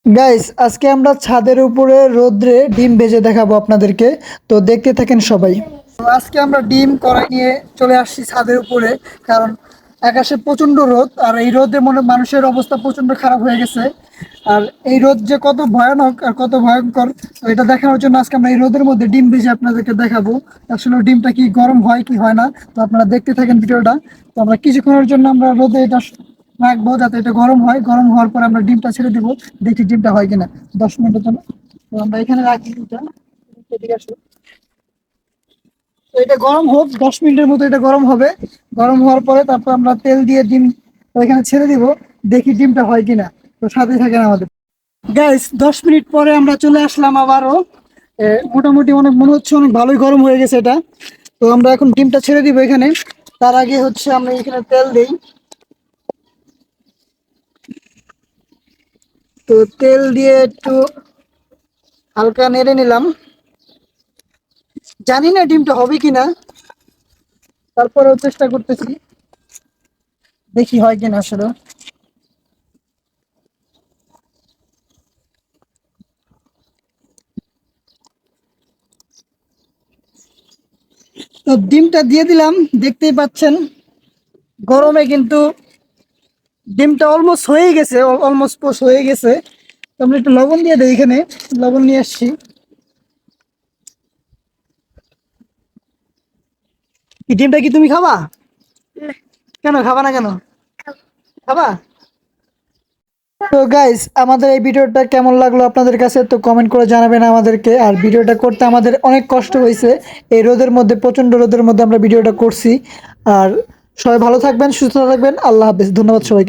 Guys, আজকে আমরা ছাদের উপরে রোদ্রে ডিম ভেজে দেখাবো আপনাদেরকে। তো দেখতে থাকেন সবাই। তো আজকে আমরা ডিম কড়াই নিয়ে চলে আসছি ছাদের উপরে, কারণ আকাশে প্রচন্ড রোদ, আর এই রোদে মনে মানুষের অবস্থা প্রচন্ড খারাপ হয়ে গেছে। আর এই রোদ যে কত ভয়ানক আর কত ভয়ঙ্কর, তো এটা দেখানোর জন্য আজকে আমরা এই রোদের মধ্যে ডিম ভেজে আপনাদেরকে দেখাবো। আসলে ডিমটা কি গরম হয় কি হয় না, তো আপনারা দেখতে থাকেন ভিডিওটা। তো আমরা কিছুক্ষণের জন্য আমরা রোদে এটা রাখবো যাতে এটা গরম হয়, গরম হওয়ার পর আমরা ডিমটা ছেড়ে দিব, দেখি ডিমটা হয় কিনা 10 মিনিটের জন্য। তো আমরা এখানে রাখি ডিমটা, ঠিক আছে। তো এটা গরম হোক, 10 মিনিটের মতো এটা গরম হবে। গরম হওয়ার পরে তারপর আমরা তেল দিয়ে ডিম এখানে ছেড়ে দিব, দেখি ডিমটা হয় কিনা। তো সাথে থাকেন আমাদের। গাইস, 10 মিনিট পরে আমরা চলে আসলাম আবারও। মোটামুটি অনেক মনে হচ্ছে অনেক ভালোই গরম হয়ে গেছে এটা। তো আমরা এখন ডিমটা ছেড়ে দিব এখানে। তার আগে হচ্ছে আমরা এখানে তেল দিই। তো তেল দিয়ে একটু হালকা নেড়ে নিলাম। জানি না ডিমটা হবে কিনা, তারপরেও চেষ্টা করতেছি, দেখি হয় কিনা আসলে। তো ডিমটা দিয়ে দিলাম, দেখতেই পাচ্ছেন গরমে কিন্তু ডিমটা অলমোস্ট হয়ে গেছে, অলমোস্ট পোস্ট হয়ে গেছে। তো আমরা একটু লবণ দিয়ে দিই, এখানে লবণ নিয়ে আসছি। এই ডিমটা কি তুমি খাবা? কেন খাবা না কেন? খাবা? তো গাইস, আমাদের এই ভিডিওটা কেমন লাগলো আপনাদের কাছে, তো কমেন্ট করে জানাবেন আমাদেরকে। আর ভিডিওটা করতে আমাদের অনেক কষ্ট হয়েছে, এই রোদের মধ্যে, প্রচন্ড রোদের মধ্যে আমরা ভিডিওটা করছি। আর সবাই ভালো থাকবেন, সুস্থ থাকবেন, আল্লাহ হাফেজ, ধন্যবাদ সবাইকে।